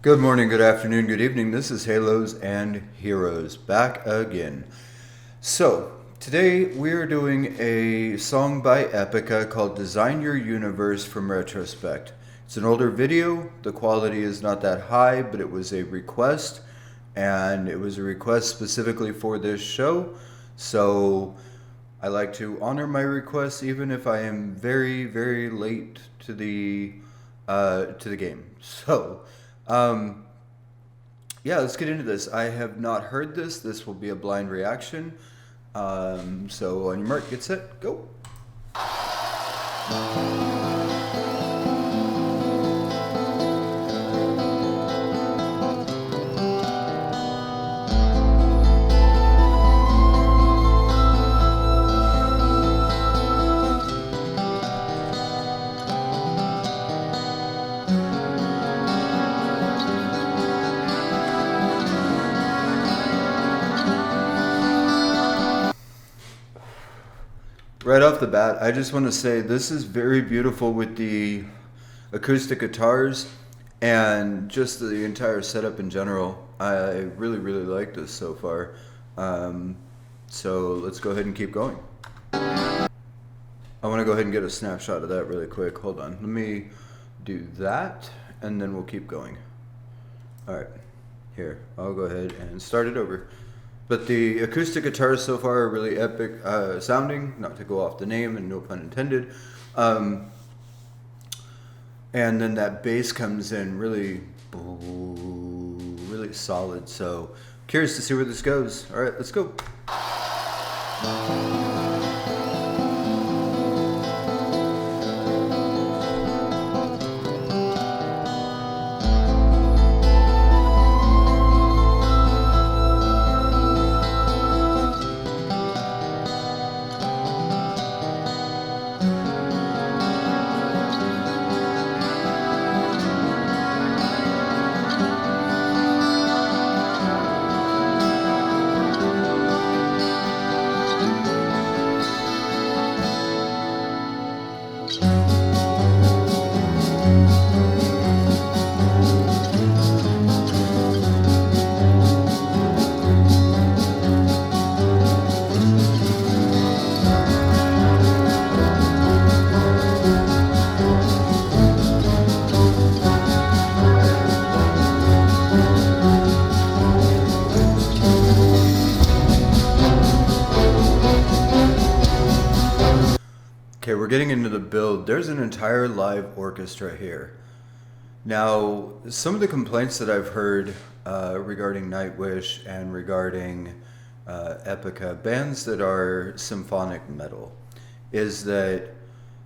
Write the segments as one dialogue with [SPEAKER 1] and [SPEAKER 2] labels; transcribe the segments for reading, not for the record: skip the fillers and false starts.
[SPEAKER 1] Good morning, good afternoon, good evening. This is Halos and Heroes back again. So, today we're doing a song by Epica called Design Your Universe from Retrospect. It's an older video. The quality is not that high, but it was a request, and it was a request specifically for this show. So, I like to honor my requests even if I am very, very late to the game. So, yeah, let's get into this. I have not heard this. This will be a blind reaction. So on your mark, get set, go. Right off the bat, I just want to say this is very beautiful with the acoustic guitars and just the entire setup in general. I really, really like this so far. So let's go ahead and keep going. I want to go ahead and get a snapshot of that really quick. Hold on. Let me do that and then we'll keep going. All right. Here, I'll go ahead and start it over. But the acoustic guitars so far are really epic sounding, not to go off the name and no pun intended. And then that bass comes in really solid. So curious to see where this goes. All right, let's go. Okay, we're getting into the build. There's an entire live orchestra here. Now, some of the complaints that I've heard regarding Nightwish and regarding Epica, bands that are symphonic metal, is that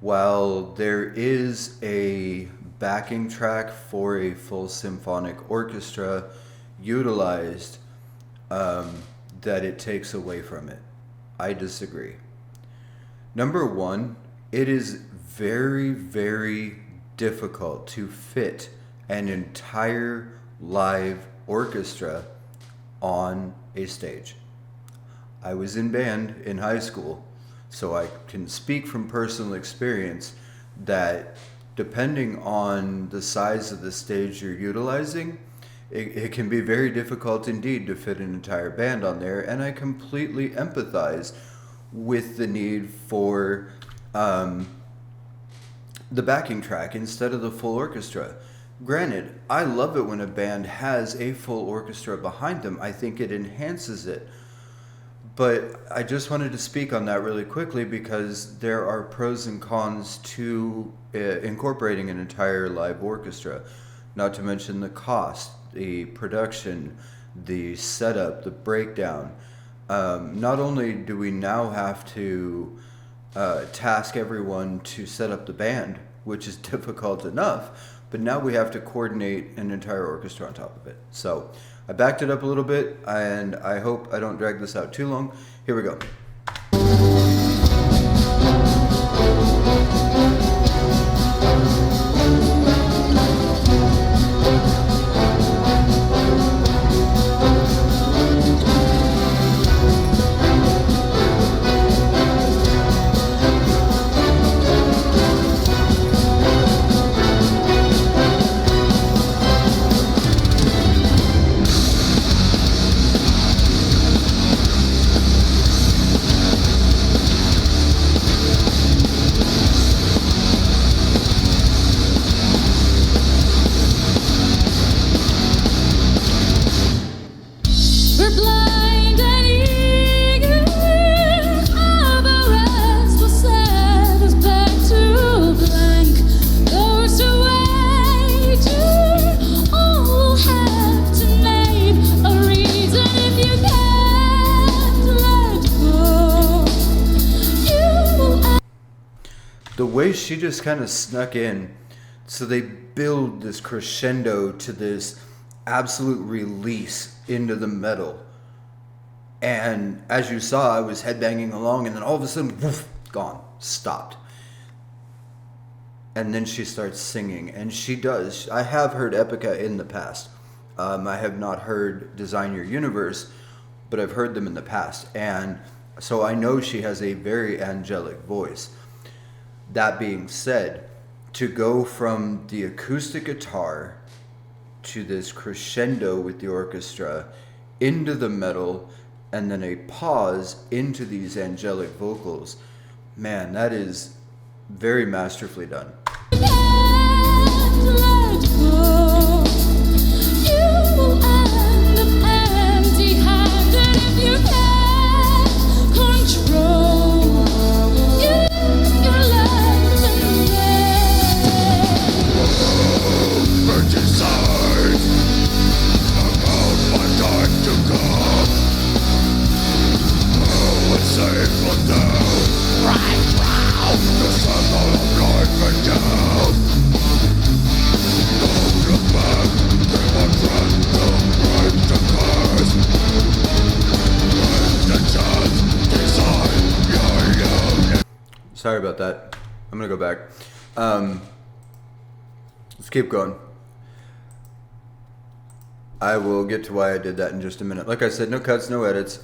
[SPEAKER 1] while there is a backing track for a full symphonic orchestra utilized, that it takes away from it. I disagree. Number one, it is very, very difficult to fit an entire live orchestra on a stage. I was in band in high school, so I can speak from personal experience that depending on the size of the stage you're utilizing, it can be very difficult indeed to fit an entire band on there, and I completely empathize with the need for the backing track instead of the full orchestra. Granted, I love it when a band has a full orchestra behind them. I think it enhances it. But I just wanted to speak on that really quickly because there are pros and cons to incorporating an entire live orchestra. Not to mention the cost, the production, the setup, the breakdown. Not only do we now have to task everyone to set up the band, which is difficult enough, but now we have to coordinate an entire orchestra on top of it. So I backed it up a little bit, and I hope I don't drag this out too long. Here we go. way she just kind of snuck in. So they build this crescendo to this absolute release into the metal. And as you saw, I was headbanging along, and then all of a sudden, woof, gone, stopped. And then she starts singing, and she does. I have heard Epica in the past. I have not heard Design Your Universe, but I've heard them in the past. And so I know she has a very angelic voice. That being said, to go from the acoustic guitar to this crescendo with the orchestra into the metal, and then a pause into these angelic vocals, man, that is very masterfully done. Sorry about that. I'm gonna go back. Let's keep going. I will get to why I did that in just a minute. Like I said, no cuts, no edits.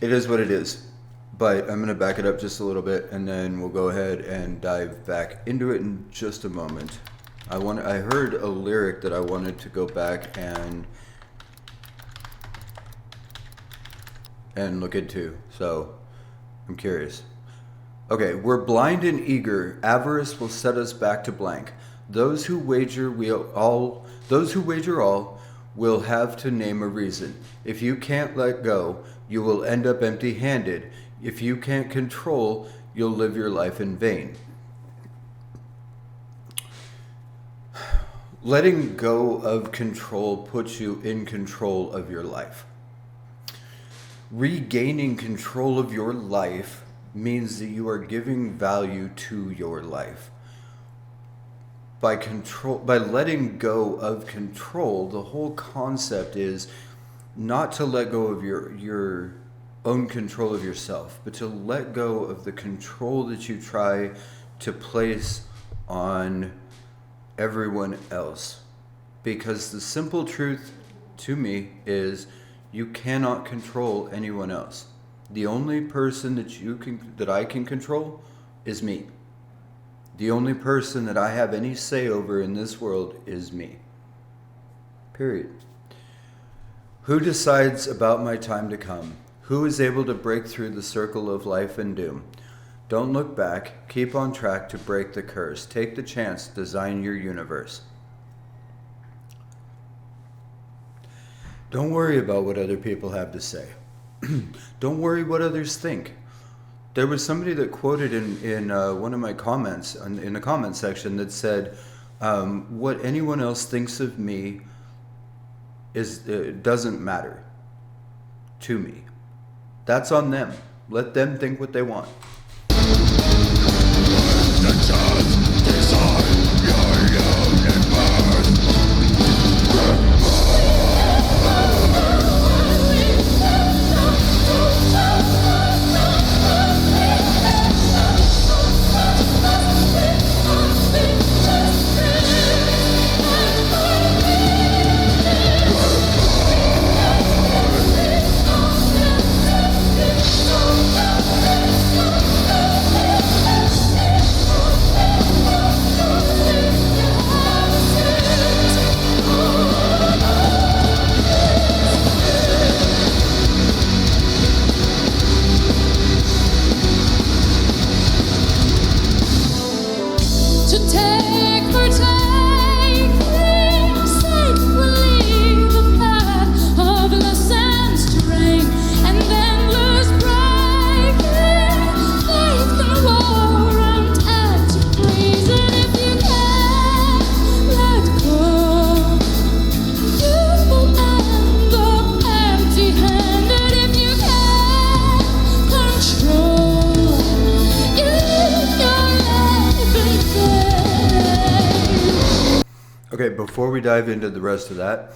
[SPEAKER 1] It is what it is. But I'm gonna back it up just a little bit, and then we'll go ahead and dive back into it in just a moment. I heard a lyric that I wanted to go back and look into, so I'm curious. Okay, we're blind and eager. Avarice will set us back to blank. Those who wager all will have to name a reason. If you can't let go, you will end up empty-handed. If you can't control, you'll live your life in vain. Letting go of control puts you in control of your life. Regaining control of your life means that you are giving value to your life. By letting go of control, the whole concept is not to let go of your own control of yourself, but to let go of the control that you try to place on everyone else. Because the simple truth to me is you cannot control anyone else. The only person that I can control is me. The only person that I have any say over in this world is me. Period. Who decides about my time to come? Who is able to break through the circle of life and doom? Don't look back. Keep on track to break the curse. Take the chance. Design your universe. Don't worry about what other people have to say. Don't worry what others think. There was somebody that quoted in one of my comments, in the comment section, that said, what anyone else thinks of me doesn't matter to me. That's on them. Let them think what they want. Okay, before we dive into the rest of that,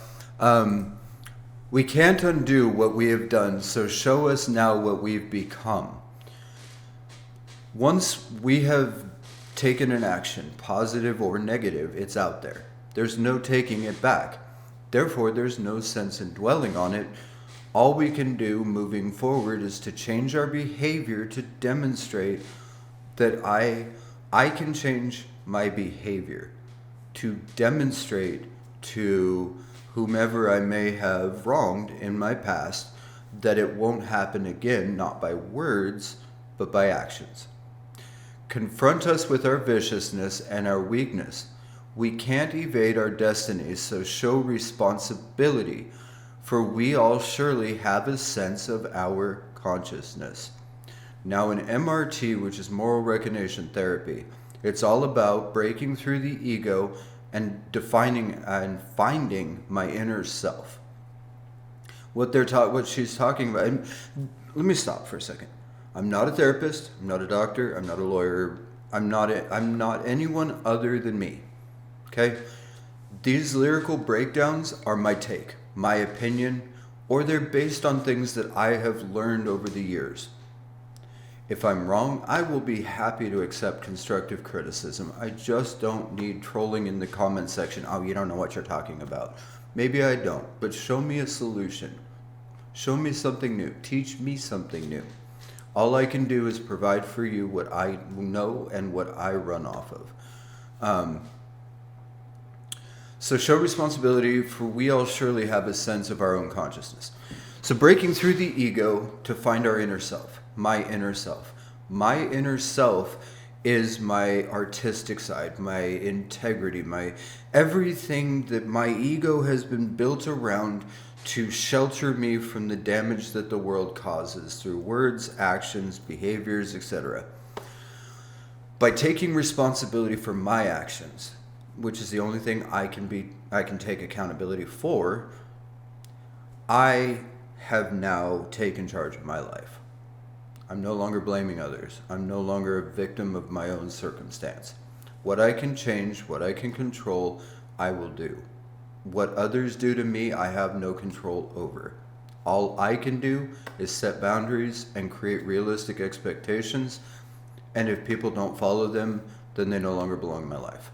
[SPEAKER 1] we can't undo what we have done, so show us now what we've become. Once we have taken an action, positive or negative, it's out there. There's no taking it back. Therefore, there's no sense in dwelling on it. All we can do moving forward is to change our behavior to demonstrate that I can change my behavior, to demonstrate to whomever I may have wronged in my past that it won't happen again, not by words, but by actions. Confront us with our viciousness and our weakness. We can't evade our destiny, so show responsibility, for we all surely have a sense of our consciousness. Now in MRT, which is moral recognition therapy, it's all about breaking through the ego and defining and finding my inner self. What she's talking about. And let me stop for a second. I'm not a therapist. I'm not a doctor. I'm not a lawyer. I'm not anyone other than me. Okay? These lyrical breakdowns are my take, my opinion, or they're based on things that I have learned over the years. If I'm wrong, I will be happy to accept constructive criticism. I just don't need trolling in the comment section. Oh, you don't know what you're talking about. Maybe I don't, but show me a solution. Show me something new. Teach me something new. All I can do is provide for you what I know and what I run off of. So show responsibility, for we all surely have a sense of our own consciousness. So breaking through the ego to find our inner self. My inner self. My inner self is my artistic side, my integrity, my everything that my ego has been built around to shelter me from the damage that the world causes through words, actions, behaviors, etc. By taking responsibility for my actions, which is the only thing I can take accountability for, I have now taken charge of my life. I'm no longer blaming others. I'm no longer a victim of my own circumstance. What I can change, what I can control, I will do. What others do to me, I have no control over. All I can do is set boundaries and create realistic expectations, and if people don't follow them, then they no longer belong in my life.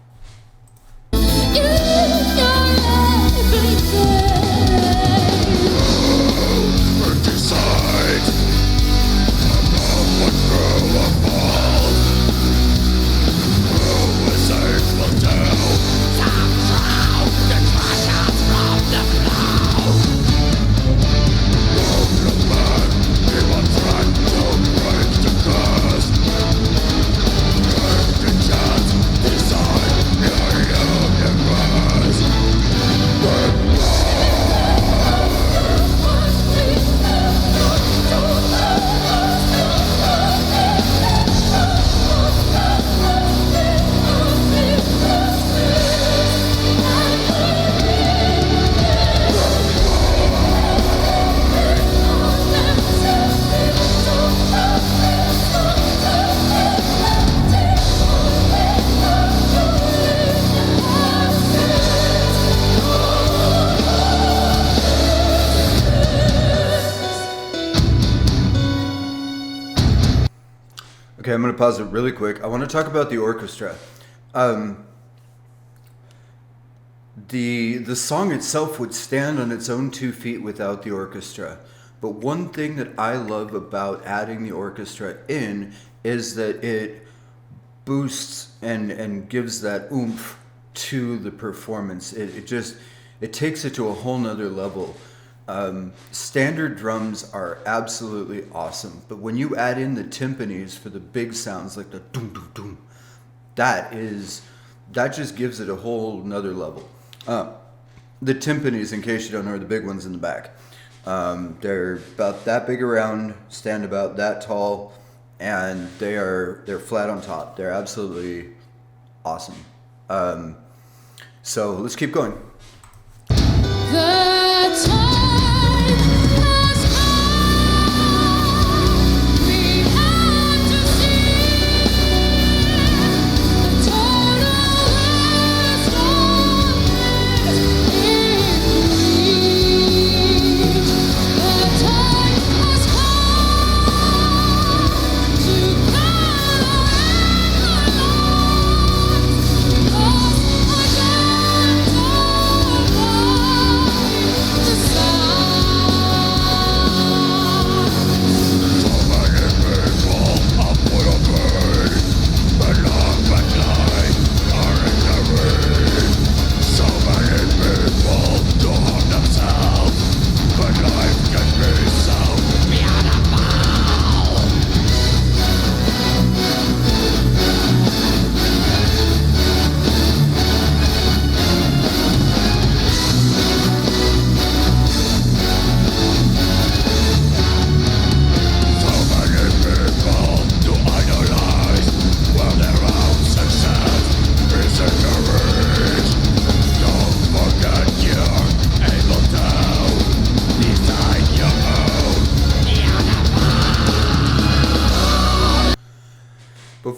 [SPEAKER 1] Okay, I'm going to pause it really quick. I want to talk about the orchestra. The song itself would stand on its own 2 feet without the orchestra. But one thing that I love about adding the orchestra in is that it boosts and gives that oomph to the performance. It takes it to a whole nother level. Standard drums are absolutely awesome, but when you add in the timpanis for the big sounds like the doom doom doom, that just gives it a whole nother level. The timpanis, in case you don't know, are the big ones in the back. They're about that big around, stand about that tall, and they're flat on top. They're absolutely awesome. So let's keep going. The time has come. We have to see the total is gone.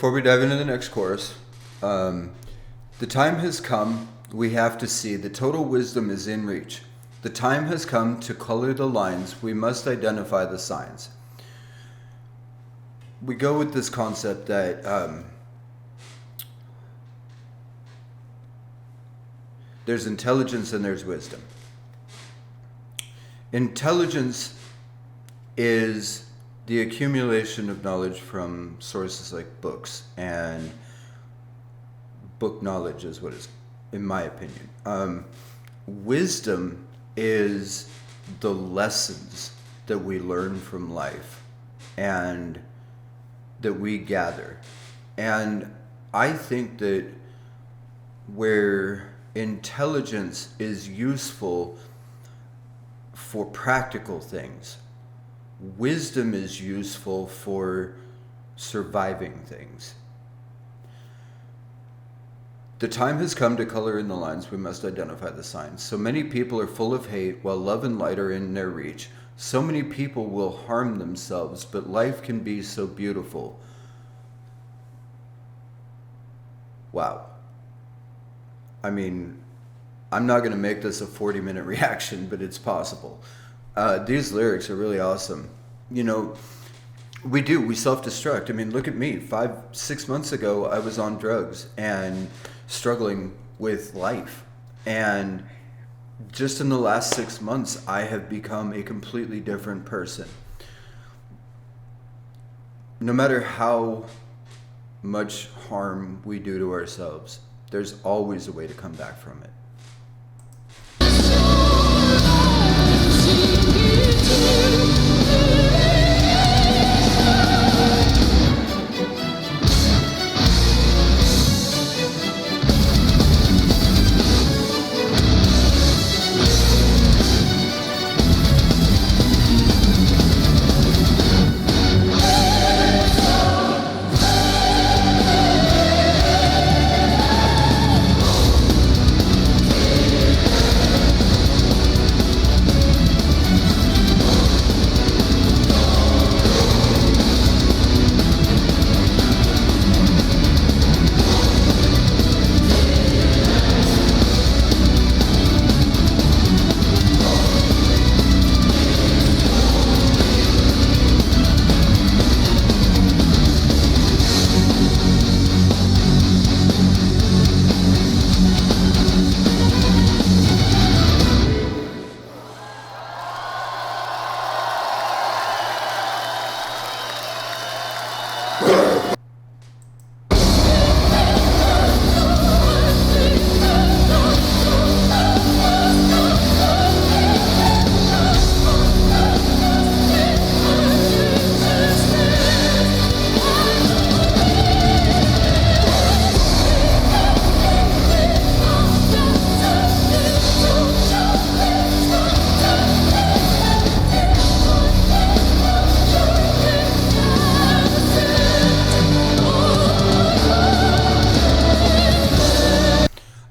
[SPEAKER 1] before we dive into the next chorus, the time has come, we have to see, the total wisdom is in reach. The time has come to color the lines, we must identify the signs. We go with this concept that there's intelligence and there's wisdom. Intelligence is the accumulation of knowledge from sources like books, and book knowledge is what is, in my opinion. Wisdom is the lessons that we learn from life and that we gather. And I think that where intelligence is useful for practical things, wisdom is useful for surviving things. The time has come to color in the lines, we must identify the signs. So many people are full of hate while love and light are in their reach. So many people will harm themselves, but life can be so beautiful. Wow. I mean, I'm not going to make this a 40-minute reaction, but it's possible. These lyrics are really awesome. You know, we self-destruct. I mean, look at me. 5-6 months ago, I was on drugs and struggling with life. And just in the last 6 months, I have become a completely different person. No matter how much harm we do to ourselves, there's always a way to come back from it.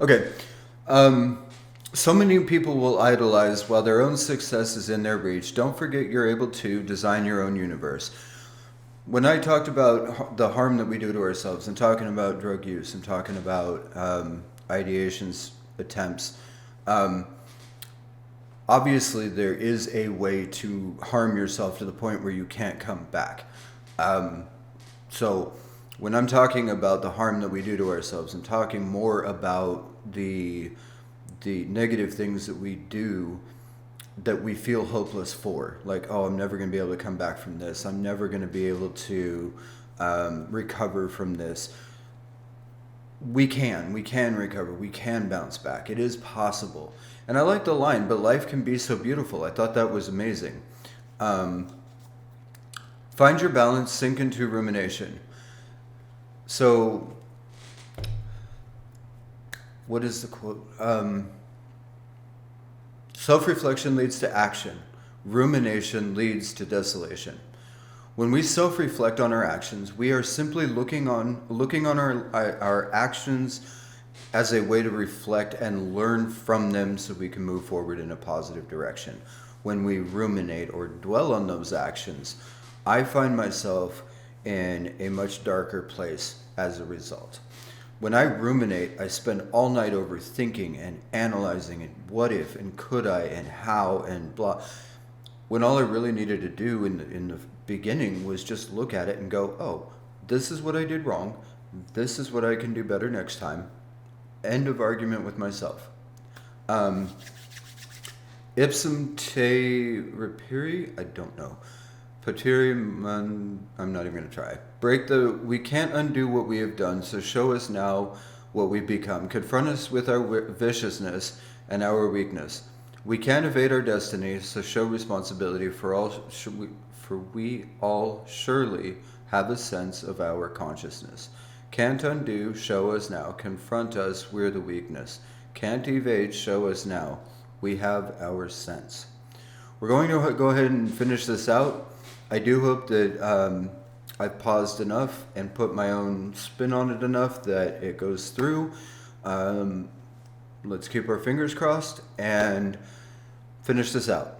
[SPEAKER 1] Okay, so many people will idolize while their own success is in their reach. Don't forget you're able to design your own universe. When I talked about the harm that we do to ourselves and talking about drug use and talking about ideations, attempts, obviously there is a way to harm yourself to the point where you can't come back. So when I'm talking about the harm that we do to ourselves, I'm talking more about the negative things that we do that we feel hopeless for. Like, oh, I'm never going to be able to come back from this. I'm never going to be able to recover from this. We can recover. We can bounce back. It is possible. And I like the line, but life can be so beautiful. I thought that was amazing. Find your balance, sink into rumination. So, what is the quote? Self-reflection leads to action. Rumination leads to desolation. When we self-reflect on our actions, we are simply looking on our actions as a way to reflect and learn from them so we can move forward in a positive direction. When we ruminate or dwell on those actions, I find myself in a much darker place. as a result. When I ruminate, I spend all night overthinking and analyzing and what if and could I and how and blah. When all I really needed to do in the beginning was just look at it and go, oh, this is what I did wrong. This is what I can do better next time. End of argument with myself. Ipsum te repiri? I don't know. Patiri man, I'm not even going to try. We can't undo what we have done, so show us now what we've become. Confront us with our viciousness and our weakness. We can't evade our destiny, so show responsibility for we all surely have a sense of our consciousness. Can't undo, show us now. Confront us, we're the weakness. Can't evade, show us now. We have our sense. We're going to go ahead and finish this out. I do hope that I've paused enough and put my own spin on it enough that it goes through. Let's keep our fingers crossed and finish this out.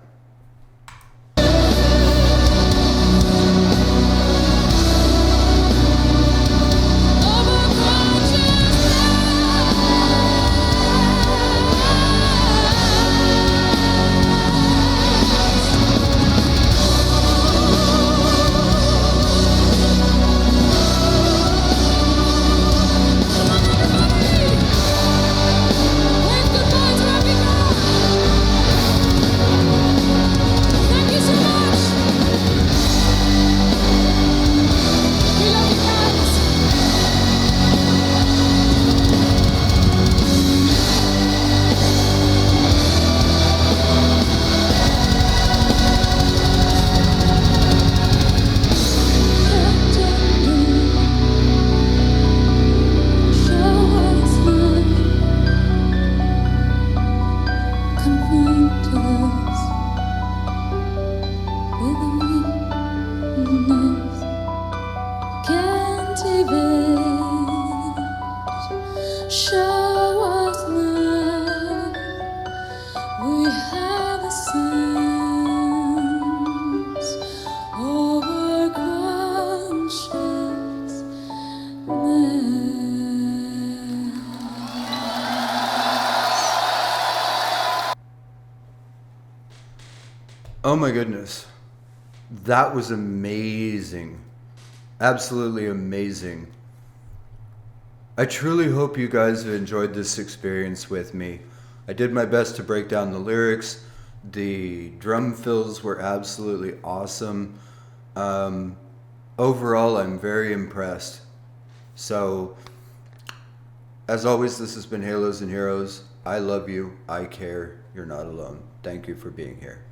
[SPEAKER 1] Oh my goodness. That was amazing. Absolutely amazing. I truly hope you guys have enjoyed this experience with me. I did my best to break down the lyrics. The drum fills were absolutely awesome. Overall, I'm very impressed. So, as always, this has been Halos and Heroes. I love you. I care. You're not alone. Thank you for being here.